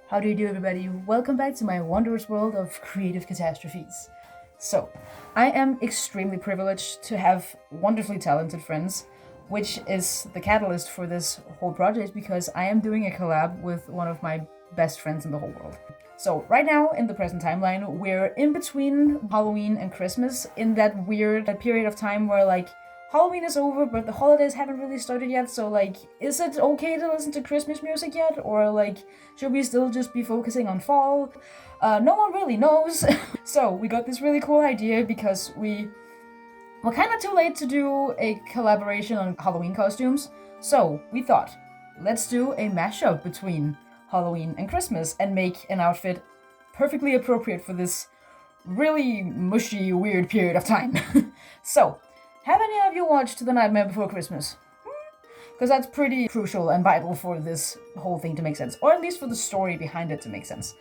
How do you do, everybody? Welcome back to my wondrous world of creative catastrophes. So, I am extremely privileged to have wonderfully talented friends, which is the catalyst for this whole project because I am doing a collab with one of my best friends in the whole world. So, right now in the present timeline, we're in between Halloween and Christmas in that weird period of time where, Halloween is over, but the holidays haven't really started yet, so, is it okay to listen to Christmas music yet? Or, should we still just be focusing on fall? No one really knows. So, we got this really cool idea because we were kind of too late to do a collaboration on Halloween costumes. So, we thought, let's do a mashup between Halloween and Christmas and make an outfit perfectly appropriate for this really mushy, weird period of time. So, have any of you watched The Nightmare Before Christmas? Because that's pretty crucial and vital for this whole thing to make sense, or at least for the story behind it to make sense.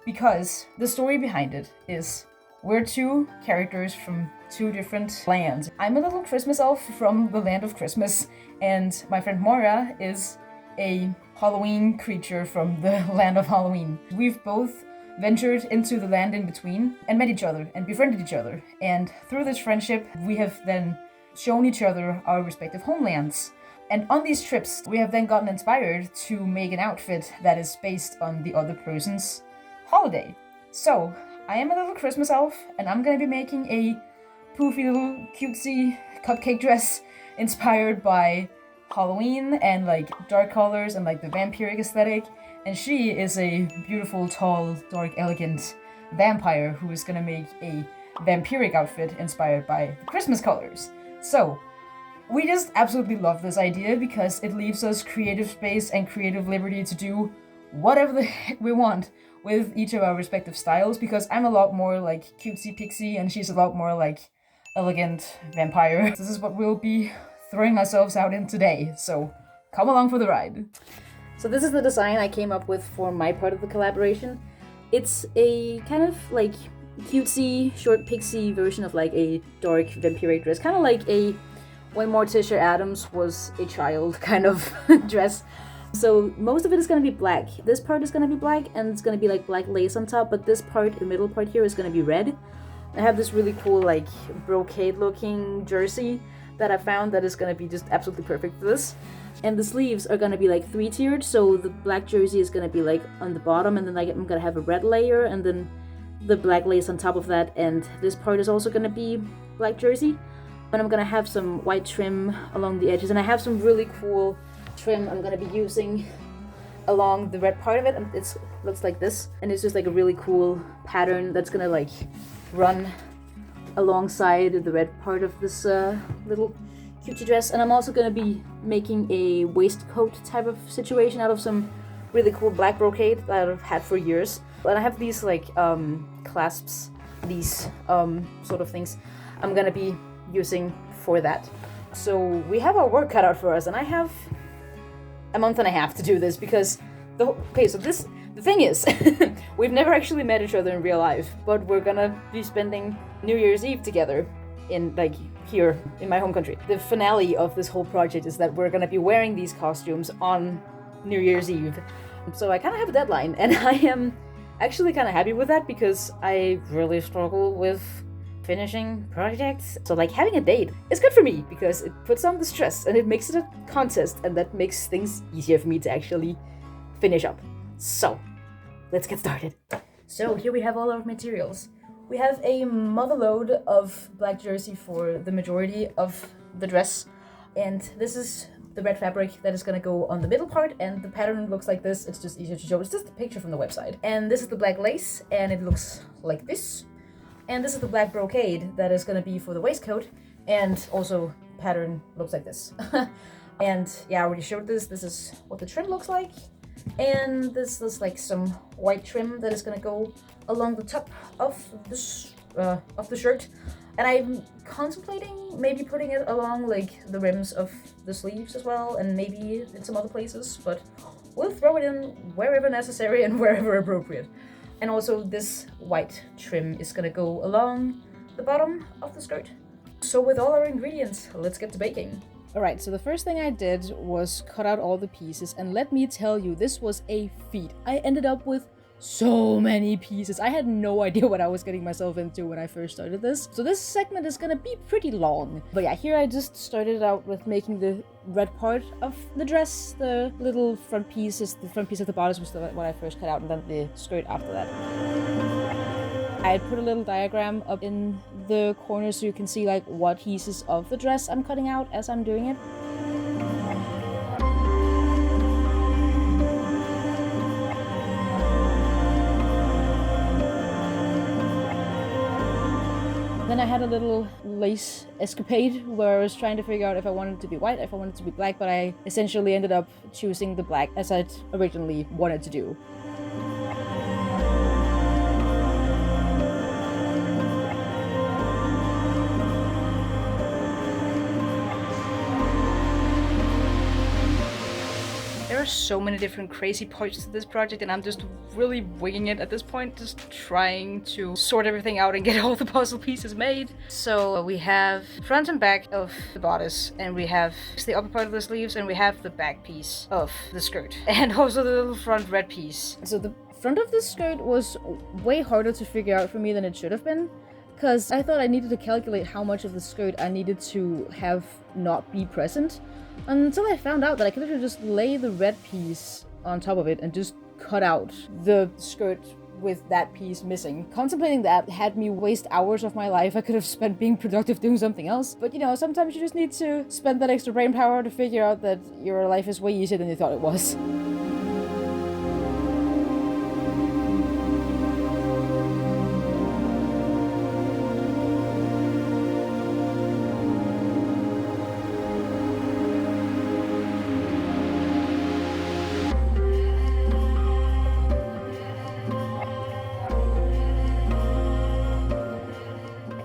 Because the story behind it is we're two characters from two different lands. I'm a little Christmas elf from the land of Christmas, and my friend Moïra is a Halloween creature from the land of Halloween. We've both ventured into the land in between and met each other and befriended each other. And through this friendship, we have then shown each other our respective homelands. And on these trips, we have then gotten inspired to make an outfit that is based on the other person's holiday. So, I am a little Christmas elf, and I'm gonna be making a poofy little cutesy cupcake dress inspired by Halloween and dark colors and the vampiric aesthetic. And she is a beautiful, tall, dark, elegant vampire who is gonna make a vampiric outfit inspired by the Christmas colors. So, we just absolutely love this idea because it leaves us creative space and creative liberty to do whatever the heck we want with each of our respective styles, because I'm a lot more cutesy pixie and she's a lot more elegant vampire. This is what we'll be throwing ourselves out in today, so come along for the ride. So this is the design I came up with for my part of the collaboration. It's a kind of cutesy, short pixie version of a dark vampiric dress, kind of like a when Morticia Adams was a child kind of dress. So most of it is going to be black. This part is going to be black and it's going to be black lace on top, but this part, the middle part here, is going to be red. I have this really cool brocade looking jersey that I found that is going to be just absolutely perfect for this. And the sleeves are going to be three-tiered, so the black jersey is going to be on the bottom, and then I'm going to have a red layer, and then the black lace on top of that, and this part is also going to be black jersey. And I'm going to have some white trim along the edges, and I have some really cool trim I'm going to be using along the red part of it. It looks like this, and it's just a really cool pattern that's going to run alongside the red part of this little cutie dress. And I'm also going to be making a waistcoat type of situation out of some really cool black brocade that I've had for years. And I have these clasps, these sort of things I'm going to be using for that. So we have our work cut out for us, and I have a month and a half to do this because the thing is, we've never actually met each other in real life, but we're gonna be spending New Year's Eve together in here in my home country. The finale of this whole project is that we're gonna be wearing these costumes on New Year's Eve. So I kind of have a deadline, and I am actually kind of happy with that because I really struggle with finishing projects. So having a date is good for me because it puts on the stress and it makes it a contest, and that makes things easier for me to actually finish up. So, let's get started. So here we have all our materials. We have a mother load of black jersey for the majority of the dress, and this is the red fabric that is gonna go on the middle part, and the pattern looks like this. It's just easier to show. It's just a picture from the website. And this is the black lace, and it looks like this. And this is the black brocade that is gonna be for the waistcoat, and also pattern looks like this. And yeah, I already showed this. This is what the trim looks like. And this is some white trim that is gonna go along the top of this of the shirt. And I'm contemplating maybe putting it along the rims of the sleeves as well, and maybe in some other places, but we'll throw it in wherever necessary and wherever appropriate. And also this white trim is gonna go along the bottom of the skirt. So with all our ingredients, let's get to baking. Alright, so the first thing I did was cut out all the pieces, and let me tell you, this was a feat. I ended up with so many pieces. I had no idea what I was getting myself into when I first started this. So this segment is gonna be pretty long. But yeah, here I just started out with making the red part of the dress. The little front piece of the bodice was what I first cut out, and then the skirt after that. I put a little diagram up in the corner so you can see like what pieces of the dress I'm cutting out as I'm doing it. Then I had a little lace escapade where I was trying to figure out if I wanted it to be white, if I wanted it to be black, but I essentially ended up choosing the black as I'd originally wanted to do. There are so many different crazy parts to this project, and I'm just really winging it at this point, just trying to sort everything out and get all the puzzle pieces made. So we have front and back of the bodice, and we have the upper part of the sleeves, and we have the back piece of the skirt, and also the little front red piece. So the front of the skirt was way harder to figure out for me than it should have been, because I thought I needed to calculate how much of the skirt I needed to have not be present, until I found out that I could literally just lay the red piece on top of it and just cut out the skirt with that piece missing. Contemplating that had me waste hours of my life I could have spent being productive doing something else. But you know, sometimes you just need to spend that extra brain power to figure out that your life is way easier than you thought it was.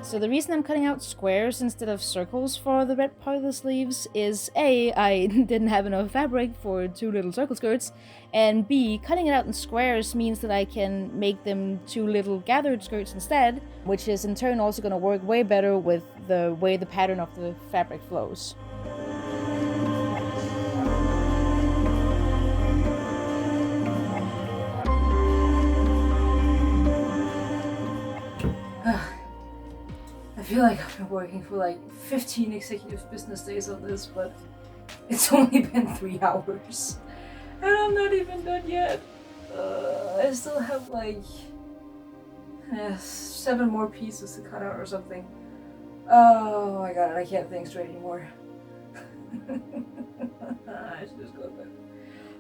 So the reason I'm cutting out squares instead of circles for the red part of the sleeves is A, I didn't have enough fabric for 2 little circle skirts, and B, cutting it out in squares means that I can make them 2 little gathered skirts instead, which is in turn also going to work way better with the way the pattern of the fabric flows. I feel like I've been working for like 15 executive business days on this, but it's only been 3 hours. And I'm not even done yet. I still have like 7 more pieces to cut out or something. Oh my god, I can't think straight anymore. I should just go to bed.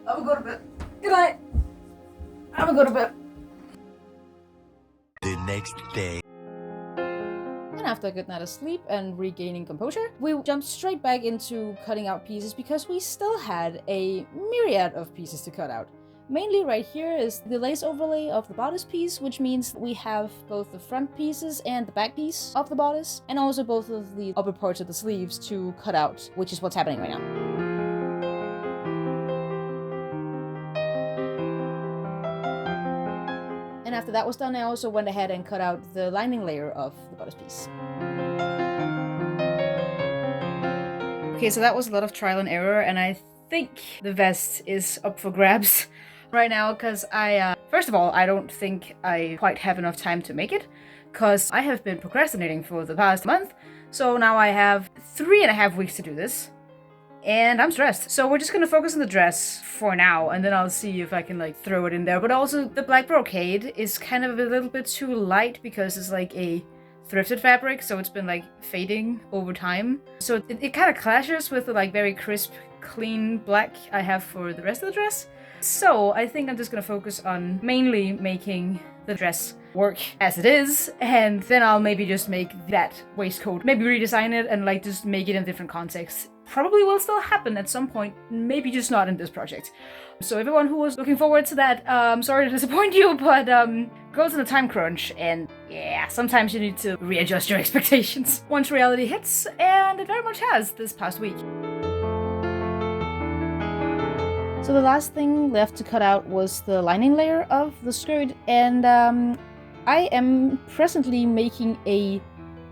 I'm gonna go to bed. Good night. I'm gonna go to bed. The next day. And after a good night of sleep and regaining composure, we jumped straight back into cutting out pieces because we still had a myriad of pieces to cut out. Mainly right here is the lace overlay of the bodice piece, which means we have both the front pieces and the back piece of the bodice, and also both of the upper parts of the sleeves to cut out, which is what's happening right now. And after that was done, I also went ahead and cut out the lining layer of the bodice piece. Okay, so that was a lot of trial and error, and I think the vest is up for grabs right now, because first of all, I don't think I quite have enough time to make it, because I have been procrastinating for the past month, so now I have 3.5 weeks to do this. And I'm stressed. So we're just gonna focus on the dress for now, and then I'll see if I can like throw it in there. But also the black brocade is kind of a little bit too light because it's like a thrifted fabric, so it's been like fading over time. So it kind of clashes with the like very crisp, clean black I have for the rest of the dress. So I think I'm just gonna focus on mainly making the dress work as it is, and then I'll maybe just make that waistcoat, maybe redesign it and like just make it in different contexts. Probably will still happen at some point, maybe just not in this project. So everyone who was looking forward to that, I'm sorry to disappoint you, but girls in a time crunch, and yeah, sometimes you need to readjust your expectations once reality hits, and it very much has this past week. So the last thing left to cut out was the lining layer of the skirt, and I am presently making a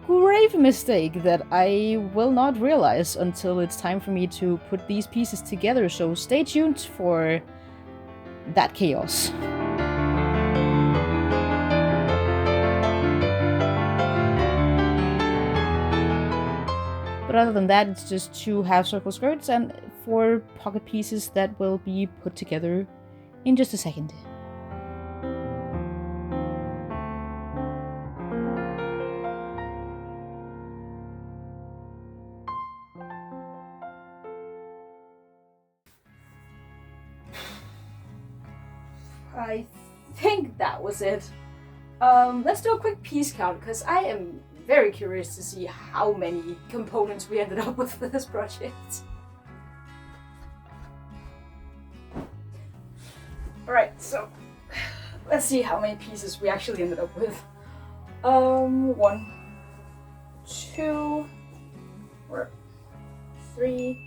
grave mistake that I will not realize until it's time for me to put these pieces together, so stay tuned for that chaos. But other than that, it's just 2 half-circle skirts and 4 pocket pieces that will be put together in just a second. I think that was it. Let's do a quick piece count, because I am very curious to see how many components we ended up with for this project. Alright, so let's see how many pieces we actually ended up with. 1, 2, 3,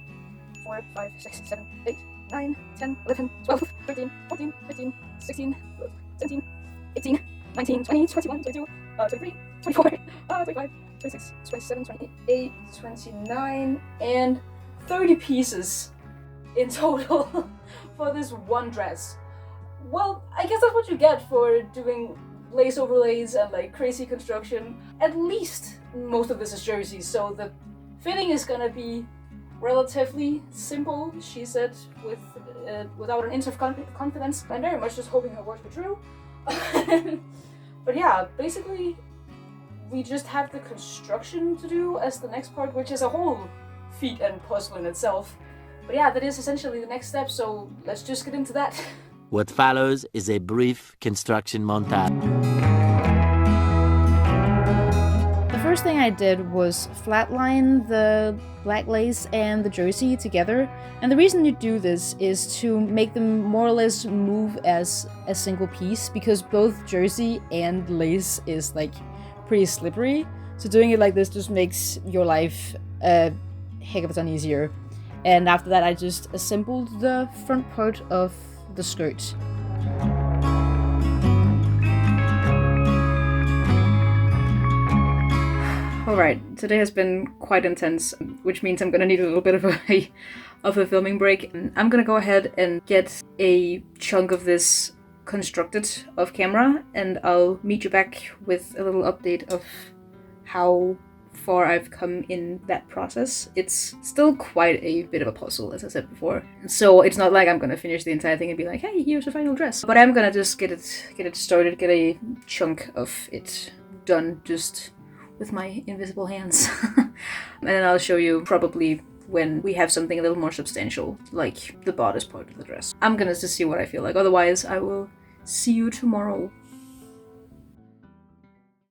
4, 5, 6, 7, 8, 9, 10, 11, 12, 13, 14, 15, 16, 17, 18, 19, 20, 21, 22, 23, 24, 25, 26, 27, 28, 29, and 30 pieces in total for this one dress. Well, I guess that's what you get for doing lace overlays and like crazy construction. At least most of this is jersey, so the fitting is gonna be relatively simple, she said, without an inch of confidence. I'm very much just hoping her words were true. But yeah, basically we just have the construction to do as the next part, which is a whole feat and puzzle in itself. But yeah, that is essentially the next step, so let's just get into that. What follows is a brief construction montage. The first thing I did was flatline the black lace and the jersey together, and the reason you do this is to make them more or less move as a single piece, because both jersey and lace is like pretty slippery, so doing it like this just makes your life a heck of a ton easier. And after that I just assembled the front part of the skirt. Alright, today has been quite intense, which means I'm gonna need a little bit of a filming break. I'm gonna go ahead and get a chunk of this constructed off camera, and I'll meet you back with a little update of how far I've come in that process. It's still quite a bit of a puzzle, as I said before. So it's not like I'm gonna finish the entire thing and be like, hey, here's a final dress. But I'm gonna just get it started, get a chunk of it done just with my invisible hands. And then I'll show you probably when we have something a little more substantial, like the bodice part of the dress. I'm gonna just see what I feel like. Otherwise, I will see you tomorrow.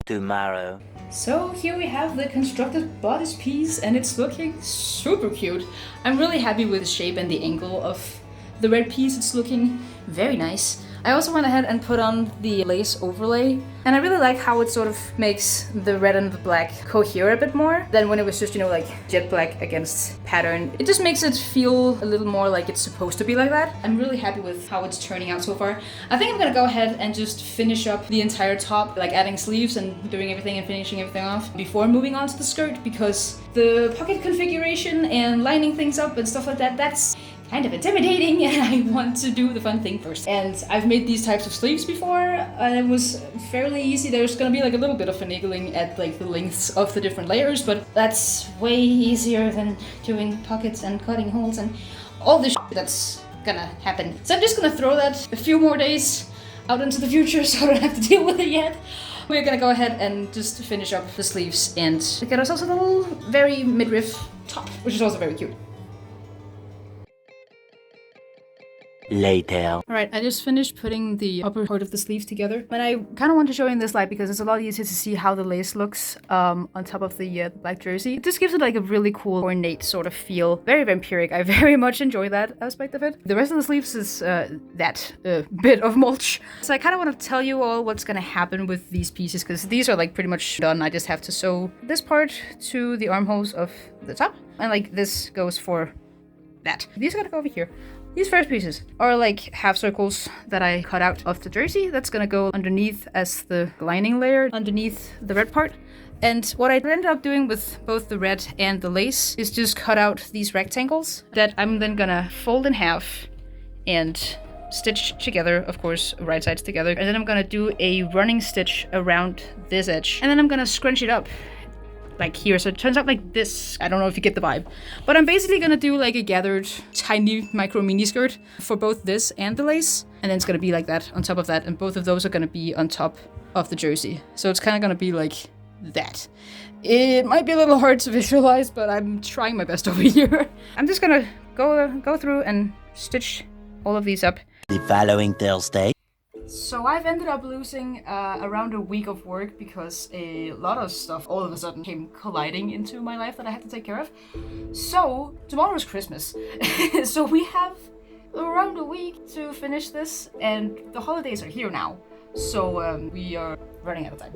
Tomorrow. So here we have the constructed bodice piece, and it's looking super cute. I'm really happy with the shape and the angle of the red piece. It's looking very nice. I also went ahead and put on the lace overlay, and I really like how it sort of makes the red and the black cohere a bit more than when it was just, you know, like jet black against pattern. It just makes it feel a little more like it's supposed to be like that. I'm really happy with how it's turning out so far. I think I'm gonna go ahead and just finish up the entire top, like adding sleeves and doing everything and finishing everything off before moving on to the skirt, because the pocket configuration and lining things up and stuff like that, that's kind of intimidating, and I want to do the fun thing first. And I've made these types of sleeves before, and it was fairly easy. There's gonna be like a little bit of finagling at like the lengths of the different layers, but that's way easier than doing pockets and cutting holes and all this shit that's gonna happen. So I'm just gonna throw that a few more days out into the future so I don't have to deal with it yet. We're gonna go ahead and just finish up the sleeves and get ourselves a little very midriff top, which is also very cute. Later. Alright, I just finished putting the upper part of the sleeve together, and I kind of want to show you in this light because it's a lot easier to see how the lace looks on top of the black jersey. It just gives it like a really cool, ornate sort of feel. Very vampiric. I very much enjoy that aspect of it. The rest of the sleeves is that bit of mulch. So I kind of want to tell you all what's going to happen with these pieces, because these are like pretty much done. I just have to sew this part to the armholes of the top, and like this goes for that. These are gonna go over here. These first pieces are like half circles that I cut out of the jersey. That's gonna go underneath as the lining layer underneath the red part. And what I ended up doing with both the red and the lace is just cut out these rectangles that I'm then gonna fold in half and stitch together, of course, right sides together. And then I'm gonna do a running stitch around this edge. And then I'm gonna scrunch it up like here, so it turns out like this. I don't know if you get the vibe, but I'm basically gonna do like a gathered tiny micro mini skirt for both this and the lace, and then it's gonna be like that on top of that, and both of those are gonna be on top of the jersey, so it's kind of gonna be like that. It might be a little hard to visualize, but I'm trying my best over here. I'm just gonna go through and stitch all of these up. The following Thursday. So I've ended up losing around a week of work because a lot of stuff all of a sudden came colliding into my life that I had to take care of. So tomorrow is Christmas. So we have around a week to finish this, and the holidays are here now. So we are running out of time.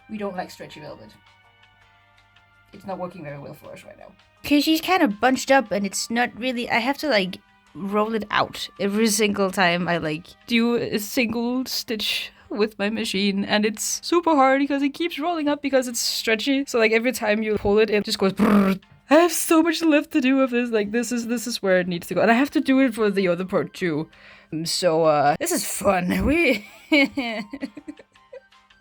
We don't like stretchy velvet. It's not working very well for us right now. Because she's kind of bunched up and it's not really... I have to like roll it out every single time I like do a single stitch with my machine, and it's super hard because it keeps rolling up because it's stretchy. So like every time you pull it, it just goes brrr. I have so much left to do of this. Like this is where it needs to go, and I have to do it for the other part too. So this is fun. We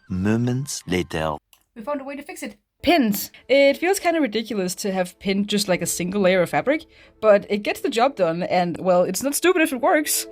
Moments later. We found a way to fix it. Pins. It feels kind of ridiculous to have pinned just like a single layer of fabric, but it gets the job done, and well, it's not stupid if it works.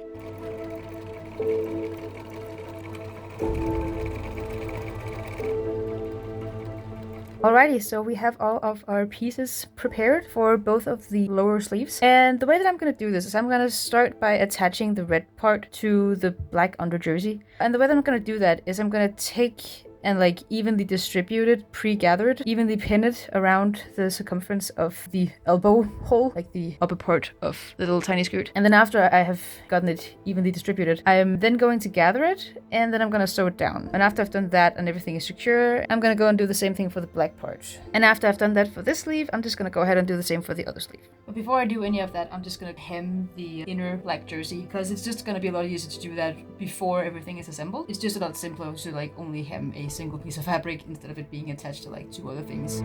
Alrighty, so we have all of our pieces prepared for both of the lower sleeves. And the way that I'm going to do this is I'm going to start by attaching the red part to the black under jersey. And the way that I'm going to do that is I'm going to take and like evenly distribute it, pre-gathered, evenly pin it around the circumference of the elbow hole, like the upper part of the little tiny skirt. And then after I have gotten it evenly distributed, I am then going to gather it, and then I'm going to sew it down. And after I've done that and everything is secure, I'm going to go and do the same thing for the black part. And after I've done that for this sleeve, I'm just going to go ahead and do the same for the other sleeve. But before I do any of that, I'm just going to hem the inner black jersey, because it's just going to be a lot easier to do that before everything is assembled. It's just a lot simpler to like only hem a single piece of fabric instead of it being attached to like 2 other things.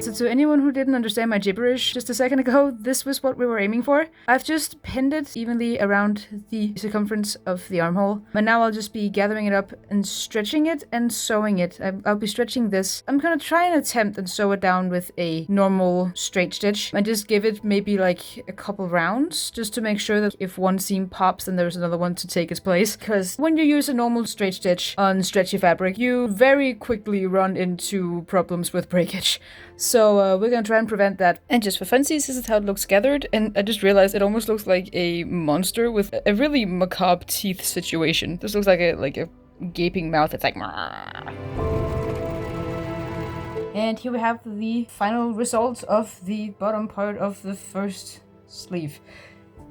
So to anyone who didn't understand my gibberish just a second ago, this was what we were aiming for. I've just pinned it evenly around the circumference of the armhole, and now I'll just be gathering it up and stretching it and sewing it. I'll be stretching this. I'm gonna try and attempt and sew it down with a normal straight stitch and just give it maybe like a couple rounds just to make sure that if one seam pops, then there's another one to take its place. Because when you use a normal straight stitch on stretchy fabric, you very quickly run into problems with breakage. So we're gonna try and prevent that. And just for funsies, this is how it looks gathered. And I just realized it almost looks like a monster with a really macabre teeth situation. This looks like a gaping mouth. It's like... And here we have the final result of the bottom part of the first sleeve.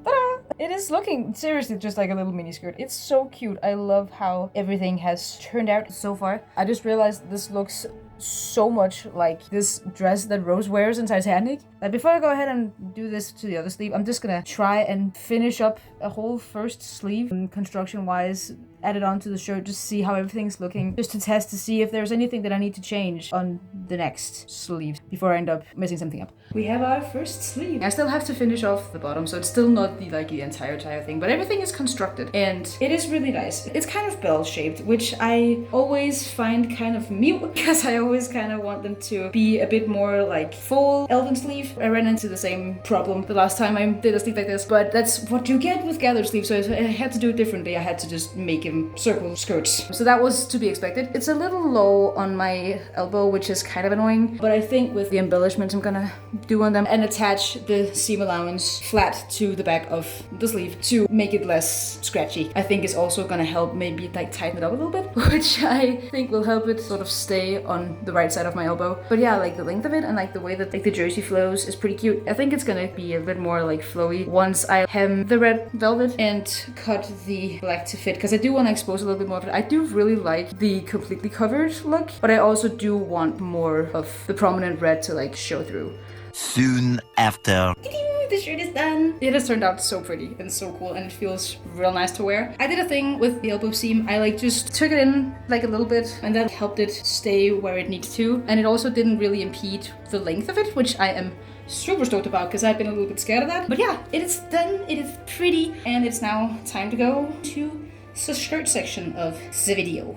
Ta-da! It is looking seriously just like a little mini skirt. It's so cute. I love how everything has turned out so far. I just realized this looks so much like this dress that Rose wears in Titanic. Before I go ahead and do this to the other sleeve, I'm just gonna try and finish up a whole first sleeve construction wise, add it onto the shirt, just see how everything's looking, just to test to see if there's anything that I need to change on the next sleeve before I end up messing something up. We have our first sleeve. I still have to finish off the bottom, so it's still not the entire thing, but everything is constructed and it is really nice. It's kind of bell shaped, which I always find kind of mute because I always kind of want them to be a bit more like full elven sleeve. I ran into the same problem the last time I did a sleeve like this, but that's what you get with gathered sleeves, so I had to do it differently. I had to just make him circle skirts. So that was to be expected. It's a little low on my elbow, which is kind of annoying, but I think with the embellishments I'm gonna do on them and attach the seam allowance flat to the back of the sleeve to make it less scratchy, I think is also gonna help maybe like tighten it up a little bit, which I think will help it sort of stay on the right side of my elbow. But yeah, like the length of it and like the way that like the jersey flows is pretty cute. I think it's gonna be a bit more like flowy once I hem the red velvet and cut the black to fit, because I do want to expose a little bit more of it. I do really like the completely covered look, but I also do want more of the prominent red to like show through. Soon after. The shirt is done. It has turned out so pretty and so cool, and it feels real nice to wear. I did a thing with the elbow seam. I like just took it in like a little bit, and that helped it stay where it needs to. And it also didn't really impede the length of it, which I am super stoked about because I've been a little bit scared of that. But yeah, it is done, it is pretty, and it's now time to go to the skirt section of the video.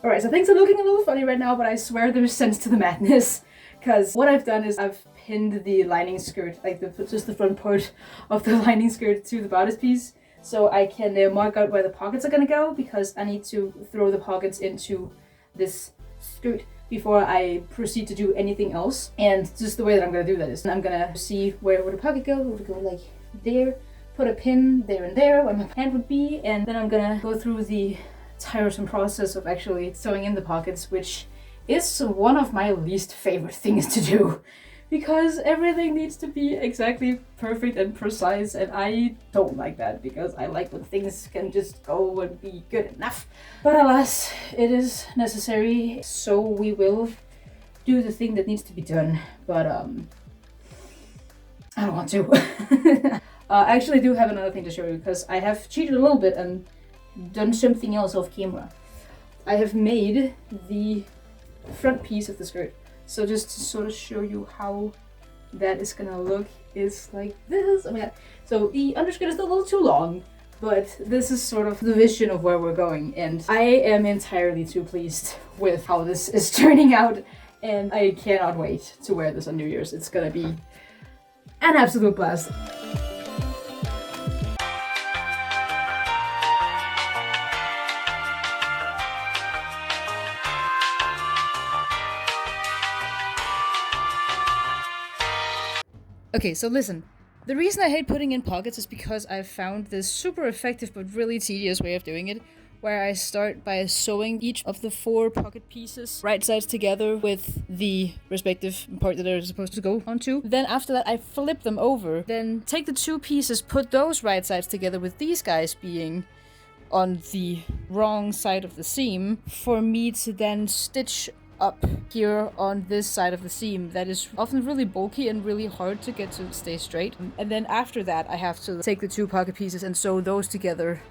Alright, so things are looking a little funny right now, but I swear there's sense to the madness. Because what I've done is I've pinned the lining skirt, like just the front part of the lining skirt to the bodice piece. So I can mark out where the pockets are gonna go, because I need to throw the pockets into this skirt before I proceed to do anything else. And just the way that I'm gonna do that is I'm gonna see where would the pocket go. Would it go like there, put a pin there and there where my hand would be, and then I'm gonna go through the tiresome process of actually sewing in the pockets, which is one of my least favorite things to do, because everything needs to be exactly perfect and precise, and I don't like that, because I like when things can just go and be good enough. But alas, it is necessary, so we will do the thing that needs to be done. But I don't want to. I actually do have another thing to show you, because I have cheated a little bit and done something else off camera. I have made the front piece of the skirt. So just to sort of show you how that is gonna look is like this. Oh my god. So the underskirt is a little too long, but this is sort of the vision of where we're going, and I am entirely too pleased with how this is turning out, and I cannot wait to wear this on New Year's. It's gonna be an absolute blast. Okay, so listen. The reason I hate putting in pockets is because I've found this super effective but really tedious way of doing it, where I start by sewing each of the 4 pocket pieces right sides together with the respective part that they're supposed to go onto. Then after that I flip them over, then take the 2 pieces, put those right sides together with these guys being on the wrong side of the seam, for me to then stitch up here on this side of the seam that is often really bulky and really hard to get to stay straight. And then after that I have to take the 2 pocket pieces and sew those together,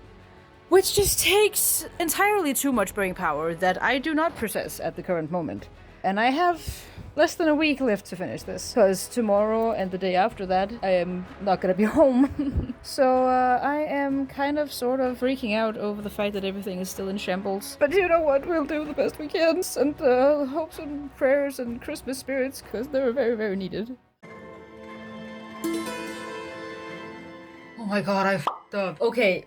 which just takes entirely too much brain power that I do not possess at the current moment. And I have less than a week left to finish this, because tomorrow and the day after that I am not gonna be home. So I am kind of sort of freaking out over the fact that everything is still in shambles. But you know what, we'll do the best we can, and hopes and prayers and Christmas spirits, because they're very, very needed. Oh my god, I f***ed up. Okay.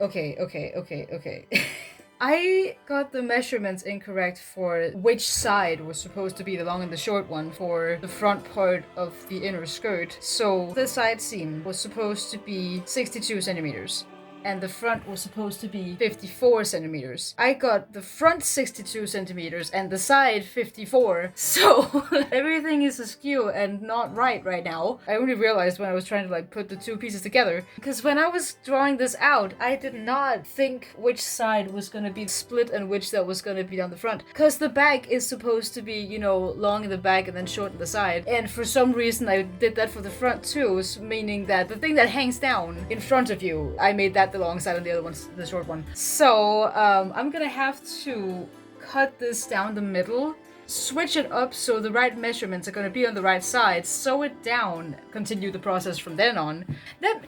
I got the measurements incorrect for which side was supposed to be the long and the short one for the front part of the inner skirt. So the side seam was supposed to be 62 centimeters. And the front was supposed to be 54 centimeters. I got the front 62 centimeters and the side 54. So everything is askew and not right now. I only realized when I was trying to like put the 2 pieces together, because when I was drawing this out, I did not think which side was gonna be split and which that was gonna be down the front. Because the back is supposed to be, you know, long in the back and then short in the side. And for some reason I did that for the front too, meaning that the thing that hangs down in front of you, I made that the long side and the other one's the short one. So I'm gonna have to cut this down the middle, switch it up so the right measurements are gonna be on the right side, sew it down, continue the process from then on. That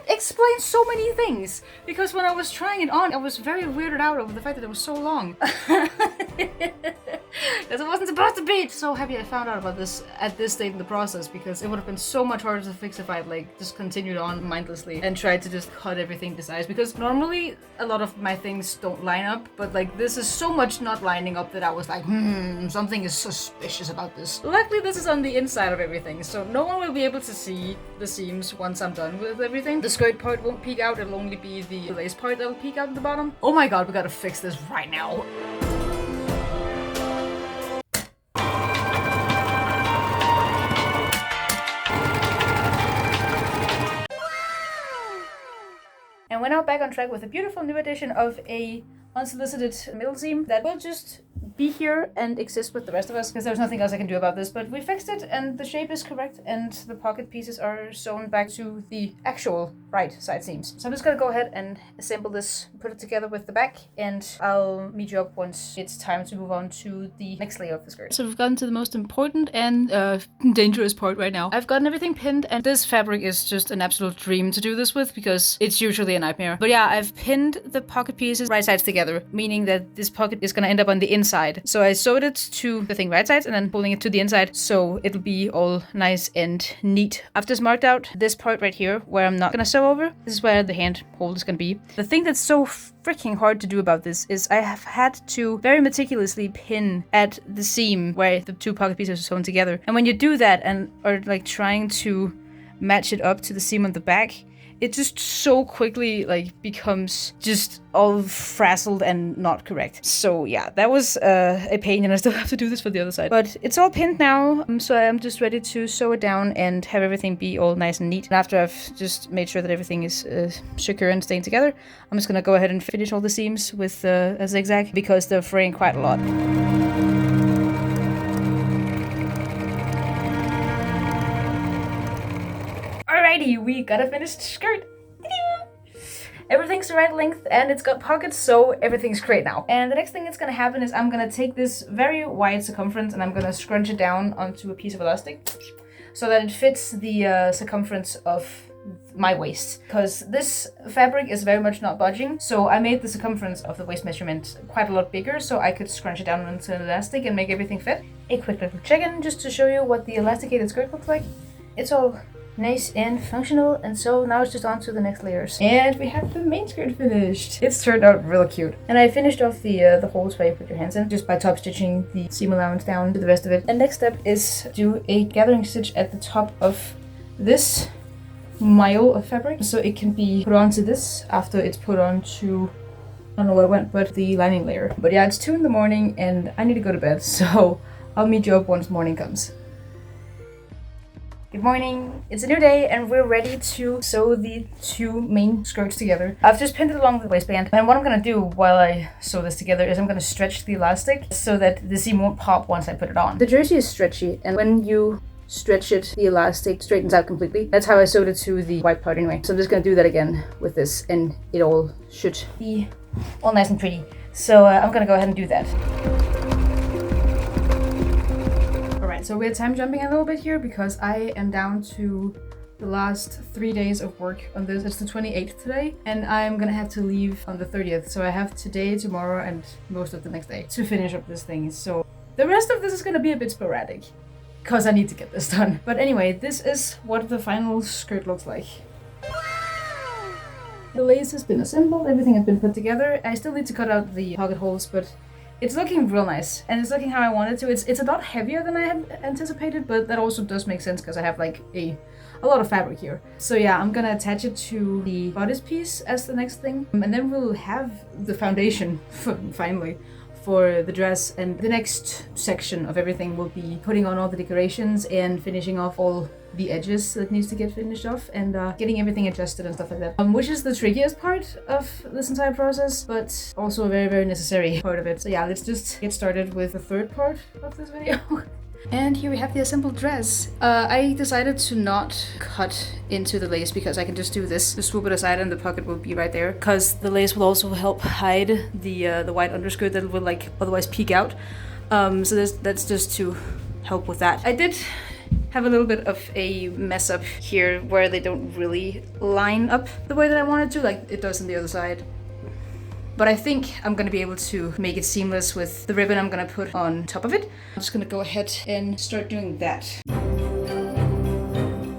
explains so many things, because when I was trying it on, I was very weirded out over the fact that it was so long. Because it wasn't supposed to be. So happy I found out about this at this stage in the process, because it would have been so much harder to fix if I'd like just continued on mindlessly and tried to just cut everything to size, because normally a lot of my things don't line up, but like this is so much not lining up that I was like, something is suspicious about this. Luckily this is on the inside of everything, so no one will be able to see the seams once I'm done with everything. The skirt part won't peek out, it'll only be the lace part that'll peek out at the bottom. Oh my god, we gotta fix this right now. And when now back on track with a beautiful new edition of a unsolicited middle seam that will just be here and exist with the rest of us because there's nothing else I can do about this, but we fixed it and the shape is correct and the pocket pieces are sewn back to the actual right side seams. So I'm just gonna go ahead and assemble this, put it together with the back, and I'll meet you up once it's time to move on to the next layer of the skirt. So we've gotten to the most important and dangerous part right now. I've gotten everything pinned and this fabric is just an absolute dream to do this with because it's usually a nightmare. But yeah, I've pinned the pocket pieces right sides together, meaning that this pocket is gonna end up on the inside. So I sewed it to the thing right sides and then pulling it to the inside so it'll be all nice and neat. I've just marked out this part right here where I'm not gonna sew over. This is where the hand hold is gonna be. The thing that's so freaking hard to do about this is I have had to very meticulously pin at the seam where the two pocket pieces are sewn together. And when you do that and are like trying to match it up to the seam on the back, it just so quickly like becomes just all frazzled and not correct. So yeah, that was a pain and I still have to do this for the other side. But it's all pinned now, so I'm just ready to sew it down and have everything be all nice and neat. And after I've just made sure that everything is secure and staying together, I'm just gonna go ahead and finish all the seams with a zigzag because they're fraying quite a lot. Alrighty, we got a finished skirt. Everything's the right length and it's got pockets, so everything's great now. And the next thing that's gonna happen is I'm gonna take this very wide circumference and I'm gonna scrunch it down onto a piece of elastic so that it fits the circumference of my waist. Because this fabric is very much not budging, so I made the circumference of the waist measurement quite a lot bigger so I could scrunch it down onto an elastic and make everything fit. A quick little check-in just to show you what the elasticated skirt looks like. It's all nice and functional, and so now it's just on to the next layers. And we have the main skirt finished. It's turned out real cute. And I finished off the holes where you put your hands in just by top stitching the seam allowance down to the rest of it. And next step is do a gathering stitch at the top of this mile of fabric so it can be put onto this after it's put onto, I don't know where it went, but the lining layer. But yeah, it's 2 in the morning and I need to go to bed, so I'll meet you up once morning comes. Good morning! It's a new day and we're ready to sew the two main skirts together. I've just pinned it along the waistband, and what I'm gonna do while I sew this together is I'm gonna stretch the elastic so that the seam won't pop once I put it on. The jersey is stretchy, and when you stretch it, the elastic straightens out completely. That's how I sewed it to the white part anyway. So I'm just gonna do that again with this and it all should be all nice and pretty. So I'm gonna go ahead and do that. So we're time jumping a little bit here because I am down to the last 3 days of work on this. It's the 28th today and I'm gonna have to leave on the 30th. So I have today, tomorrow and most of the next day to finish up this thing. So the rest of this is gonna be a bit sporadic because I need to get this done. But anyway, this is what the final skirt looks like. The lace has been assembled, everything has been put together. I still need to cut out the pocket holes, but it's looking real nice, and it's looking how I want it to. It's a lot heavier than I had anticipated, but that also does make sense because I have like a lot of fabric here. So yeah, I'm gonna attach it to the bodice piece as the next thing, and then we'll have the foundation finally for the dress, and the next section of everything will be putting on all the decorations and finishing off all the edges that needs to get finished off and getting everything adjusted and stuff like that, which is the trickiest part of this entire process, but also a very, very necessary part of it. So yeah, let's just get started with the third part of this video. And here we have the assembled dress. I decided to not cut into the lace because I can just do this, just swoop it aside and the pocket will be right there, because the lace will also help hide the white underskirt that will like otherwise peek out. So that's just to help with that. I did have a little bit of a mess up here where they don't really line up the way that I wanted to, like it does on the other side. But I think I'm gonna be able to make it seamless with the ribbon I'm gonna put on top of it. I'm just gonna go ahead and start doing that.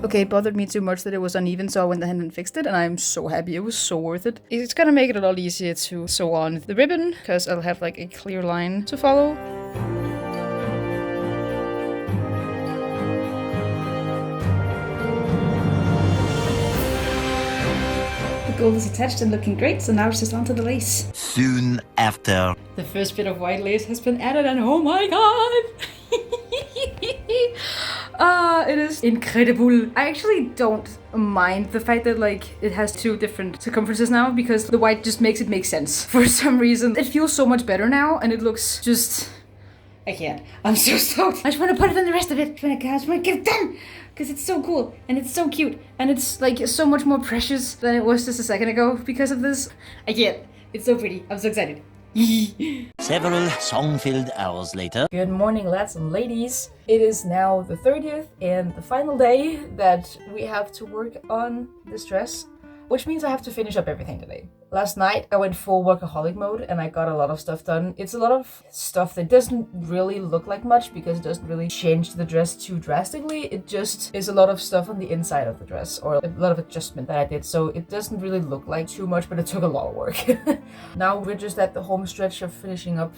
Okay, it bothered me too much that it was uneven, so I went ahead and fixed it, and I'm so happy. It was so worth it. It's gonna make it a lot easier to sew on the ribbon, because I'll have like a clear line to follow. The gold is attached and looking great, so now it's just onto the lace. Soon after. The first bit of white lace has been added, and oh my god! It is incredible. I actually don't mind the fact that like it has two different circumferences now, because the white just makes it make sense for some reason. It feels so much better now, and it looks just... I can't. I'm so stoked. I just want to put it on the rest of it. I just want to get it done, because it's so cool and it's so cute and it's like so much more precious than it was just a second ago because of this. I can't. It's so pretty. I'm so excited. Several song-filled hours later. Good morning, lads and ladies. It is now the 30th and the final day that we have to work on this dress, which means I have to finish up everything today. Last night I went full workaholic mode and I got a lot of stuff done. It's a lot of stuff that doesn't really look like much because it doesn't really change the dress too drastically. It just is a lot of stuff on the inside of the dress, or a lot of adjustment that I did, so it doesn't really look like too much, but it took a lot of work. Now we're just at the home stretch of finishing up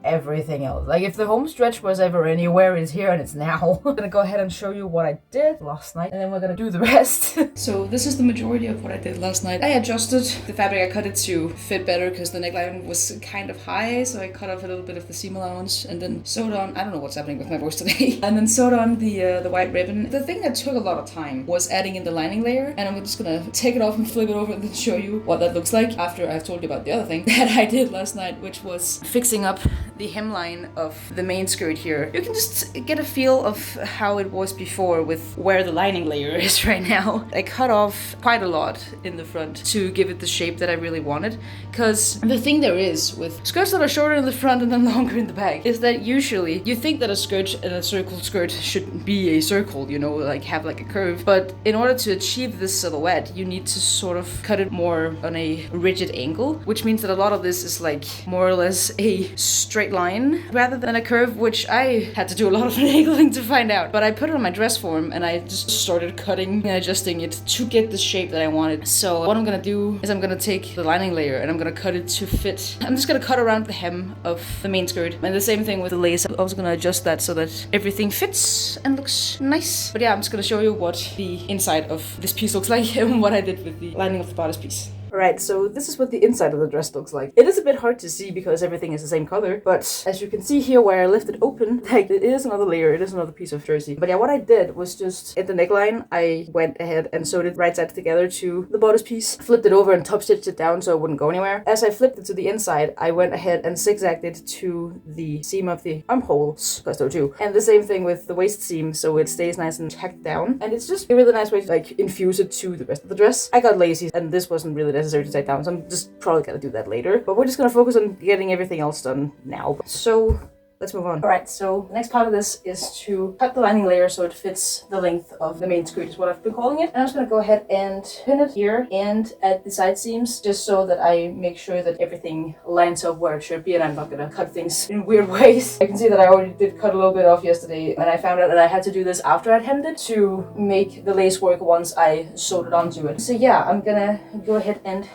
everything else. Like, if the home stretch was ever anywhere, it's here and it's now. I'm gonna go ahead and show you what I did last night, and then we're gonna do the rest. So this is the majority of what I did last night. I adjusted the fabric. I cut it to fit better because the neckline was kind of high, so I cut off a little bit of the seam allowance and then sewed on... I don't know what's happening with my voice today. And then sewed on the white ribbon. The thing that took a lot of time was adding in the lining layer, and I'm just gonna take it off and flip it over and then show you what that looks like after I've told you about the other thing that I did last night, which was fixing up the hemline of the main skirt here. You can just get a feel of how it was before with where the lining layer is right now. I cut off quite a lot in the front to give it the shape that I really wanted, because the thing there is with skirts that are shorter in the front and then longer in the back is that usually you think that a skirt and a circle skirt should be a circle, you know, like have like a curve, but in order to achieve this silhouette you need to sort of cut it more on a rigid angle, which means that a lot of this is like more or less a straight line rather than a curve, which I had to do a lot of finagling to find out. But I put it on my dress form and I just started cutting and adjusting it to get the shape that I wanted. So what I'm gonna do is I'm gonna take the lining layer and I'm gonna cut it to fit. I'm just gonna cut around the hem of the main skirt, and the same thing with the lace. I'm also gonna adjust that so that everything fits and looks nice. But yeah, I'm just gonna show you what the inside of this piece looks like and what I did with the lining of the bodice piece. Alright, so this is what the inside of the dress looks like. It is a bit hard to see because everything is the same color, but as you can see here where I left it open, like, it is another layer, it is another piece of jersey. But yeah, what I did was just, at the neckline, I went ahead and sewed it right sides together to the bodice piece, flipped it over and top stitched it down so it wouldn't go anywhere. As I flipped it to the inside, I went ahead and zigzagged it to the seam of the armholes, because there were two. And the same thing with the waist seam, so it stays nice and tacked down. And it's just a really nice way to like infuse it to the rest of the dress. I got lazy and this wasn't really necessary to take down, so I'm just probably gonna do that later. But we're just gonna focus on getting everything else done now. So let's move on. Alright, so the next part of this is to cut the lining layer so it fits the length of the main skirt, is what I've been calling it. And I'm just gonna go ahead and pin it here and at the side seams, just so that I make sure that everything lines up where it should be and I'm not gonna cut things in weird ways. I can see that I already did cut a little bit off yesterday, and I found out that I had to do this after I'd hemmed it to make the lace work once I sewed it onto it. So yeah, I'm gonna go ahead and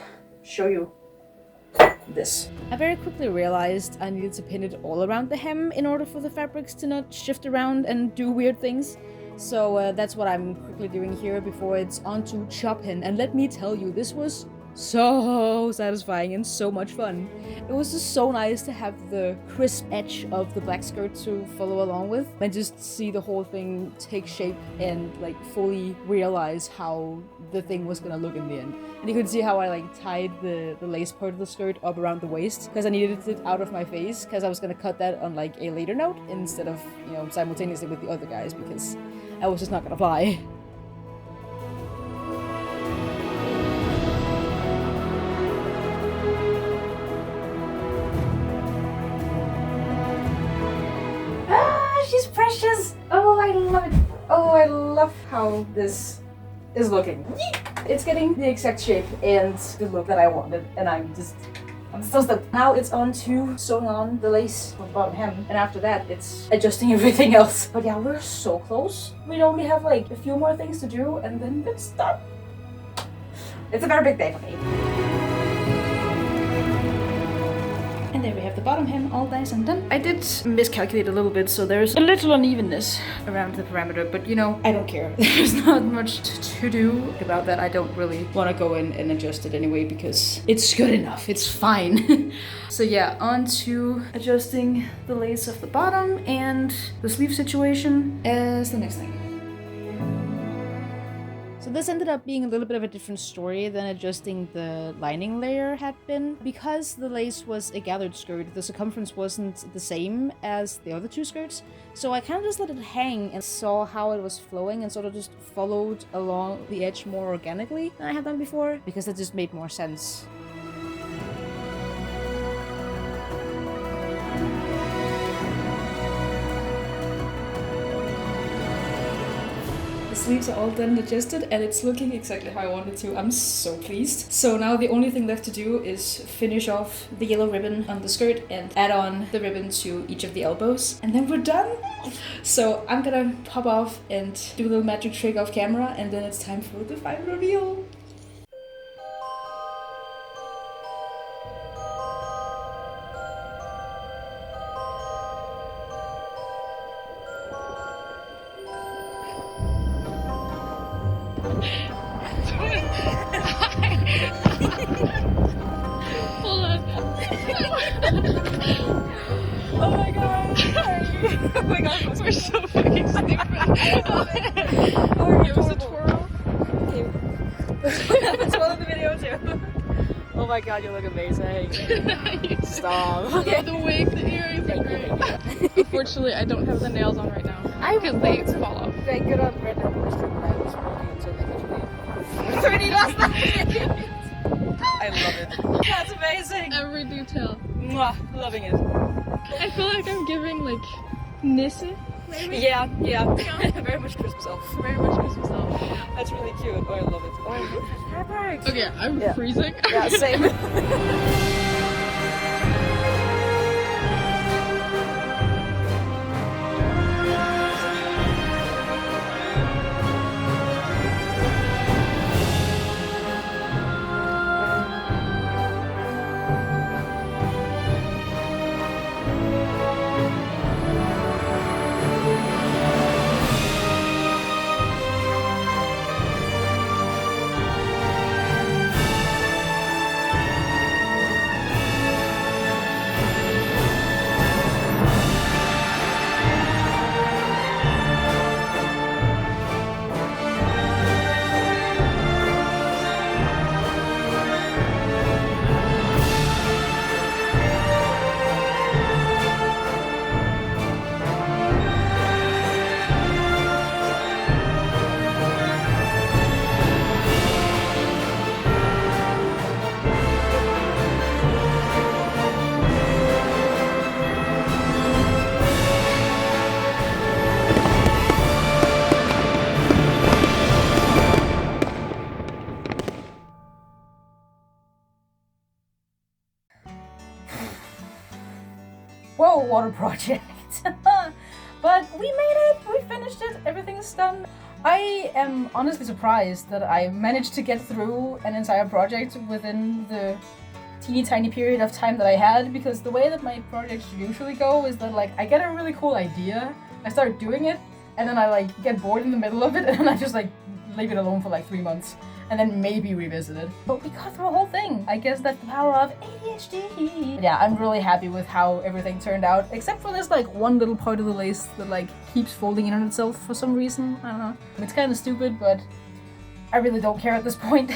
show you this. I very quickly realized I needed to pin it all around the hem in order for the fabrics to not shift around and do weird things. So that's what I'm quickly doing here before it's onto chop pin. And let me tell you, this was so satisfying and so much fun. It was just so nice to have the crisp edge of the black skirt to follow along with and just see the whole thing take shape and like fully realize how the thing was gonna look in the end. And you could see how I like tied the lace part of the skirt up around the waist because I needed it out of my face because I was gonna cut that on like a later note instead of, you know, simultaneously with the other guys because I was just not gonna fly. She's precious! Oh, I love it! Oh, I love how this is looking. It's getting the exact shape and the look that I wanted, and I'm so stoked. Now it's on to sewing on the lace on the bottom hem, and after that it's adjusting everything else. But yeah, we're so close. We only have like a few more things to do, and then it's done. It's a very big day for me. And there we have the bottom hem all nice and done. I did miscalculate a little bit, so there's a little unevenness around the parameter, but you know, I don't care. There's not much to do about that. I don't really want to go in and adjust it anyway because it's good enough. It's fine. So yeah, on to adjusting the lace of the bottom and the sleeve situation as the next thing. So this ended up being a little bit of a different story than adjusting the lining layer had been. Because the lace was a gathered skirt, the circumference wasn't the same as the other two skirts. So I kind of just let it hang and saw how it was flowing and sort of just followed along the edge more organically than I had done before, because it just made more sense. Sleeves are all done and adjusted, and it's looking exactly how I wanted to. I'm so pleased. So now the only thing left to do is finish off the yellow ribbon on the skirt and add on the ribbon to each of the elbows, and then we're done. So I'm gonna pop off and do a little magic trick off camera, and then it's time for the final reveal. Hold on. Oh my god! Oh my god, We're so fucking stupid. It was a twirl. Okay. That's one in the video too. Oh my god, you look amazing. Stop. Okay. The wig, the earrings are great. Unfortunately, I don't have the nails on right now. Because they fall off. Very good on red numbers too, but I was working until like 30 last night. I love it. That's amazing. Every detail. Mwah, loving it. I feel like I'm giving like Nisse, maybe? Yeah. Very much Christmas elf. Very much Christmas elf. That's really cute. Oh, I love it. Oh, fabric. Okay, I'm freezing. Yeah, same. Whoa, water project. But we made it, we finished it, everything's done. I am honestly surprised that I managed to get through an entire project within the teeny tiny period of time that I had, because the way that my projects usually go is that like I get a really cool idea, I start doing it, and then I like get bored in the middle of it, and then I just like leave it alone for like 3 months. And then maybe revisit it. But we got through a whole thing. I guess that's the power of ADHD. But yeah, I'm really happy with how everything turned out, except for this like one little part of the lace that like keeps folding in on itself for some reason. I don't know. It's kind of stupid, but I really don't care at this point.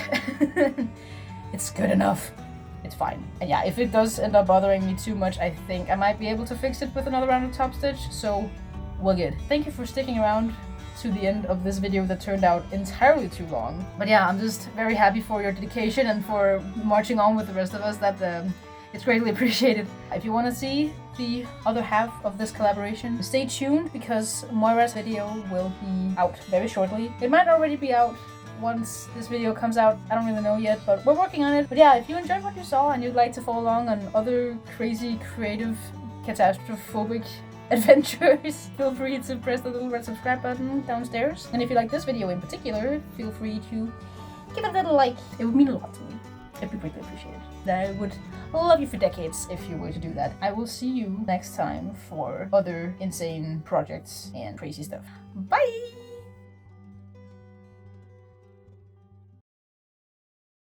It's good enough. It's fine. And yeah, if it does end up bothering me too much, I think I might be able to fix it with another round of top stitch. So we're good. Thank you for sticking around to the end of this video that turned out entirely too long. But yeah, I'm just very happy for your dedication and for marching on with the rest of us. That it's greatly appreciated. If you want to see the other half of this collaboration, stay tuned because Moira's video will be out very shortly. It might already be out once this video comes out. I don't really know yet, but we're working on it. But yeah, if you enjoyed what you saw and you'd like to follow along on other crazy, creative, catastrophic adventures, feel free to press the little red subscribe button downstairs. And if you like this video in particular, feel free to give it a little like. It would mean a lot to me. It'd be greatly appreciated. I would love you for decades if you were to do that. I will see you next time for other insane projects and crazy stuff. Bye!